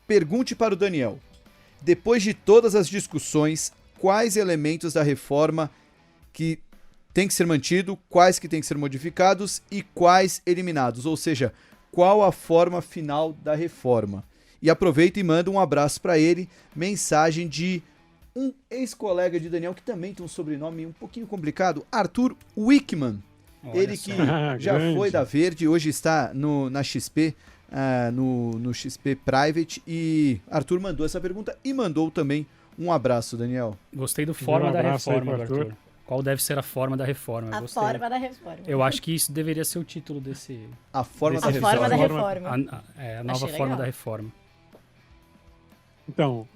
Pergunte para o Daniel. Depois de todas as discussões, quais elementos da reforma que tem que ser mantido, quais que tem que ser modificados e quais eliminados? Ou seja, qual a forma final da reforma? E aproveita e manda um abraço para ele, mensagem de um ex-colega de Daniel, que também tem um sobrenome um pouquinho complicado, Arthur Wickman. Olha Ele só. que já foi da Verde, hoje está na XP, no XP Private. E Arthur mandou essa pergunta e mandou também um abraço, Daniel. Gostei do forma da reforma, aí, Arthur. Qual deve ser a forma da reforma? A forma da reforma. Eu acho que isso deveria ser o título desse... A forma da A reforma. forma da reforma. A nova forma da reforma. Então,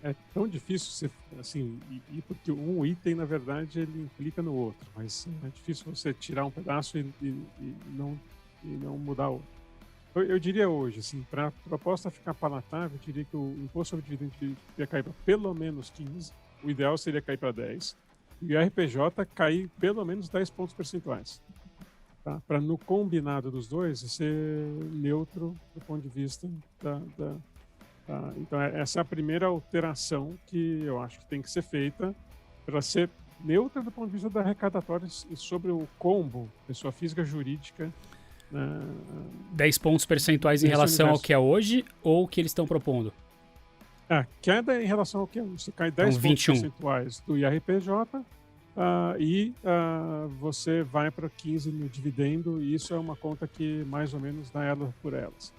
é tão difícil você, assim, porque um item, na verdade, ele implica no outro, mas é difícil você tirar um pedaço e não mudar outro. Eu diria hoje, assim, para a proposta ficar palatável, eu diria que o imposto sobre dividendo devia cair para pelo menos 15%, o ideal seria cair para 10%, e o RPJ cair pelo menos 10 pontos percentuais. Tá? Para no combinado dos dois ser neutro do ponto de vista então, essa é a primeira alteração que eu acho que tem que ser feita para ser neutra do ponto de vista da arrecadatória e sobre o combo, pessoa física, jurídica. 10 pontos percentuais em relação ao que é hoje ou o que eles estão propondo? Queda em relação ao que é hoje. Você cai 10 pontos percentuais do IRPJ e você vai para 15 no dividendo, e isso é uma conta que mais ou menos dá ela por elas.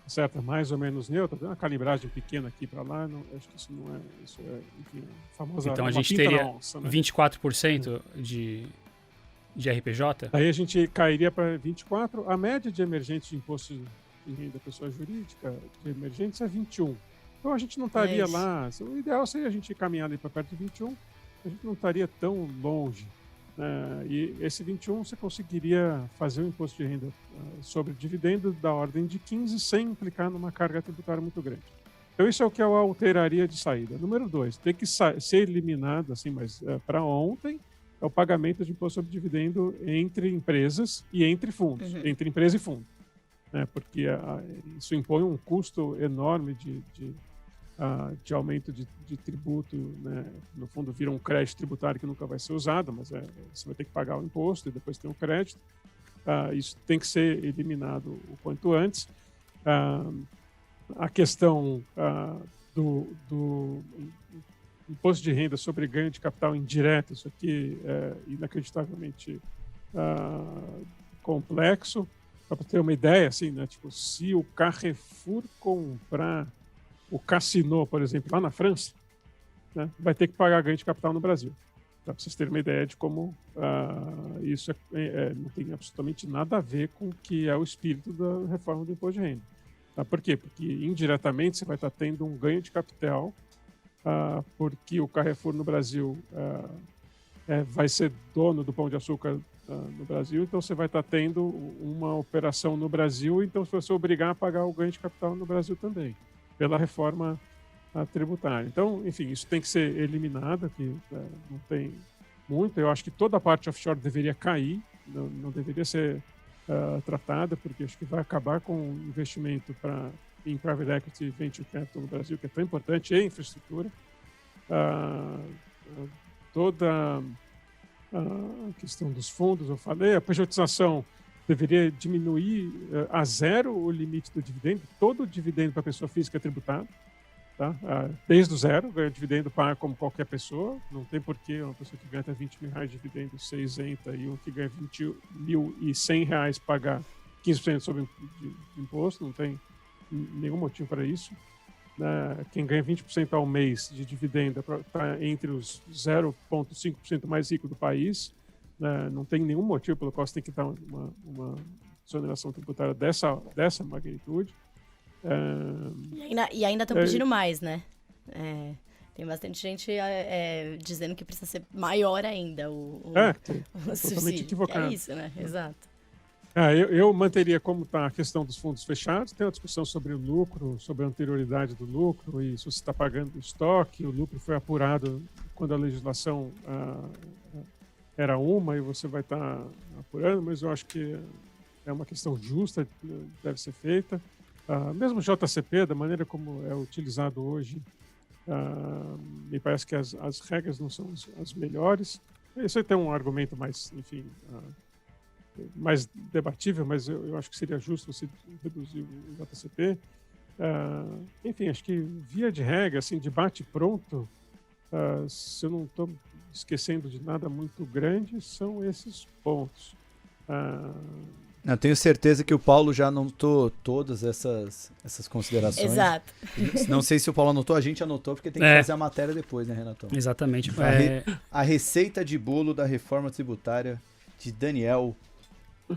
Certo, mais ou menos neutra, uma calibragem pequena aqui para lá, acho que isso não é, enfim, a famosa. Então a gente teria onça, né? 24% de RPJ? Aí a gente cairia para 24%. A média de emergentes de imposto de renda da pessoa jurídica de emergentes é 21%. Então a gente não estaria lá. O ideal seria a gente caminhar ali para perto de 21%, a gente não estaria tão longe. E esse 21 você conseguiria fazer o imposto de renda sobre dividendo da ordem de 15 sem implicar numa carga tributária muito grande. Então isso é o que eu alteraria de saída. Número 2, tem que ser eliminado, assim, mas para ontem, é o pagamento de imposto sobre dividendo entre empresas e entre fundos, entre empresa e fundo. Porque isso impõe um custo enorme de aumento de tributo, né? No fundo vira um crédito tributário que nunca vai ser usado, mas você vai ter que pagar o imposto e depois tem o crédito. Isso tem que ser eliminado o quanto antes. A questão do imposto de renda sobre ganho de capital indireto, isso aqui é inacreditavelmente complexo. Para ter uma ideia, assim, né? Tipo, se o Carrefour comprar o Cassino, por exemplo, lá na França, né, vai ter que pagar ganho de capital no Brasil. Para vocês terem uma ideia de como isso não tem absolutamente nada a ver com o que é o espírito da reforma do imposto de renda. Por quê? Porque indiretamente você vai estar tendo um ganho de capital, porque o Carrefour no Brasil vai ser dono do Pão de Açúcar no Brasil, então você vai estar tendo uma operação no Brasil, então você vai se obrigar a pagar o ganho de capital no Brasil também, pela reforma tributária. Então, enfim, isso tem que ser eliminado, que não tem muito. Eu acho que toda a parte offshore deveria cair, não deveria ser tratada, porque acho que vai acabar com o investimento em private equity e venture capital no Brasil, que é tão importante, e infraestrutura. Toda a questão dos fundos, eu falei, a pejotização deveria diminuir a zero o limite do dividendo. Todo o dividendo para a pessoa física é tributado, tá? Desde o zero, ganha dividendo paga como qualquer pessoa. Não tem porquê uma pessoa que ganha até 20 mil reais de dividendo ser isenta e um que ganha 20.100 reais pagar 15% sobre de imposto. Não tem nenhum motivo para isso. Quem ganha 20% ao mês de dividendo está entre os 0,5% mais ricos do país. Não tem nenhum motivo pelo qual você tem que dar uma exoneração tributária dessa magnitude. E ainda estão pedindo mais, né? Tem bastante gente dizendo que precisa ser maior ainda o totalmente equivocado. É isso, né? Exato. Eu manteria como está a questão dos fundos fechados. Tem uma discussão sobre o lucro, sobre a anterioridade do lucro e se você está pagando estoque. O lucro foi apurado quando a legislação era uma e você vai estar apurando, mas eu acho que é uma questão justa, deve ser feita. Mesmo JCP, da maneira como é utilizado hoje, me parece que as regras não são as melhores. Isso aí tem um argumento mais, enfim, mais debatível, mas eu acho que seria justo você reduzir o JCP. Enfim, acho que via de regra, assim, debate pronto, se eu não estou esquecendo de nada muito grande, são esses pontos. Eu tenho certeza que o Paulo já anotou todas essas considerações. Exato. Não sei se o Paulo anotou, a gente anotou, porque tem que fazer a matéria depois, né, Renato? Exatamente. A receita de bolo da reforma tributária de Daniel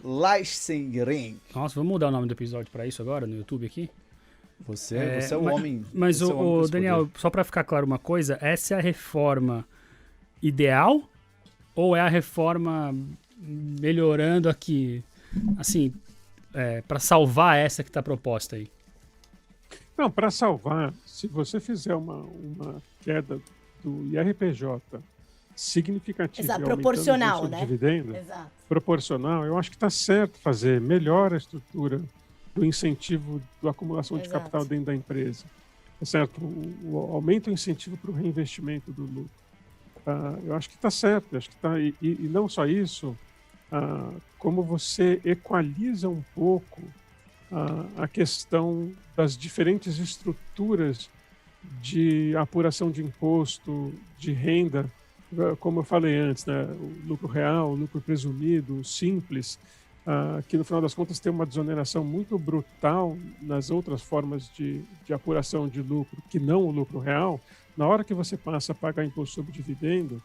Leichsenring. Nossa, vamos mudar o nome do episódio para isso agora, no YouTube aqui? Você é o homem. Mas, o Daniel, só para ficar claro uma coisa, essa é a reforma ideal ou é a reforma melhorando aqui? Assim, para salvar essa que está proposta aí? Não, para salvar, se você fizer uma queda do IRPJ significativa, exato, proporcional, né? Dividendo, exato. Proporcional, eu acho que está certo fazer, melhora a estrutura do incentivo da acumulação de capital dentro da empresa. Tá certo? Aumenta o incentivo para o reinvestimento do lucro. Eu acho que está certo, acho que tá, e não só isso, como você equaliza um pouco a questão das diferentes estruturas de apuração de imposto, de renda, como eu falei antes, né? O lucro real, o lucro presumido, o simples, que no final das contas tem uma desoneração muito brutal nas outras formas de apuração de lucro, que não o lucro real. Na hora que você passa a pagar imposto sobre dividendo,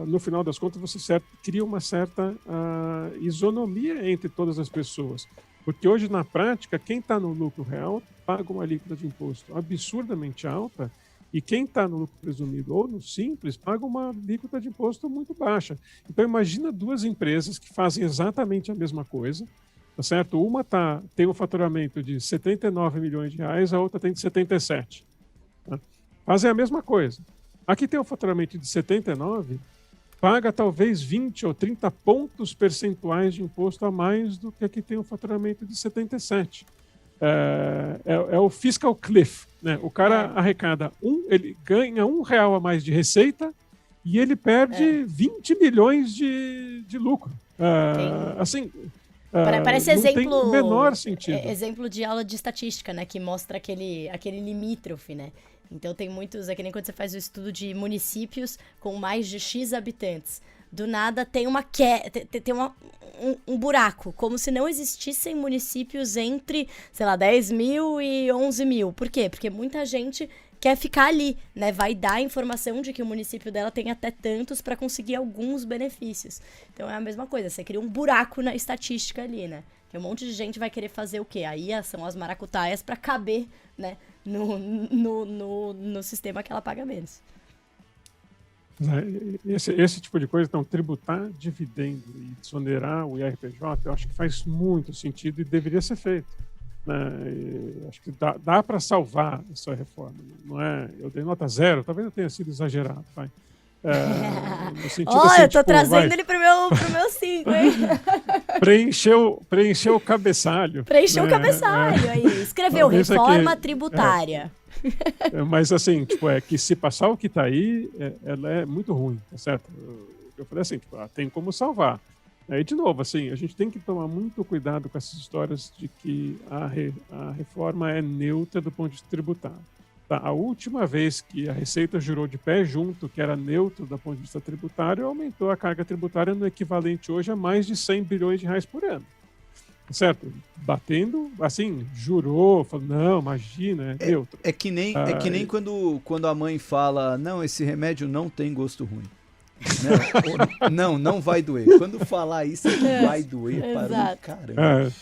no final das contas você cria uma certa isonomia entre todas as pessoas. Porque hoje, na prática, quem está no lucro real paga uma alíquota de imposto absurdamente alta, e quem está no lucro presumido ou no simples paga uma alíquota de imposto muito baixa. Então, imagina duas empresas que fazem exatamente a mesma coisa, tá certo? Uma tem um faturamento de 79 milhões de reais, a outra tem de 77. Tá? Fazem a mesma coisa. Aqui tem um faturamento de 79, paga talvez 20 ou 30 pontos percentuais de imposto a mais do que aqui tem um faturamento de 77. É o fiscal cliff, né? O cara arrecada ele ganha R$1 a mais de receita e ele perde 20 milhões de lucro. Assim, parece não exemplo, tem o menor sentido. Exemplo de aula de estatística, né? Que mostra aquele limítrofe, né? Então tem muitos, é que nem quando você faz o estudo de municípios com mais de X habitantes. Do nada tem um buraco, como se não existissem municípios entre, sei lá, 10 mil e 11 mil. Por quê? Porque muita gente quer ficar ali, né? Vai dar a informação de que o município dela tem até tantos para conseguir alguns benefícios. Então é a mesma coisa, você cria um buraco na estatística ali, né? Que um monte de gente vai querer fazer o quê? Aí são as maracutaias para caber, né? No sistema que ela paga menos. Esse tipo de coisa, então, tributar dividendo e desonerar o IRPJ, eu acho que faz muito sentido e deveria ser feito. Né? Acho que dá para salvar essa reforma. Não é? Eu dei nota 0, talvez eu tenha sido exagerado. Vai. No sentido assim, eu tô trazendo ele pro meu 5, hein? Preencheu o cabeçalho. Preencheu o cabeçalho aí. Escreveu reforma tributária. Mas assim, que se passar o que está aí, ela é muito ruim, tá certo? Eu falei assim, tem como salvar. Aí, de novo, assim, a gente tem que tomar muito cuidado com essas histórias de que a reforma é neutra do ponto de vista tributário. Tá? A última vez que a Receita jurou de pé junto que era neutro do ponto de vista tributário, aumentou a carga tributária no equivalente hoje a mais de 100 bilhões de reais por ano. Certo? Batendo, assim, jurou, falou, não, imagina, é neutro. É que nem quando a mãe fala, não, esse remédio não tem gosto ruim. Né? Não vai doer. Quando falar isso, vai doer para o caramba.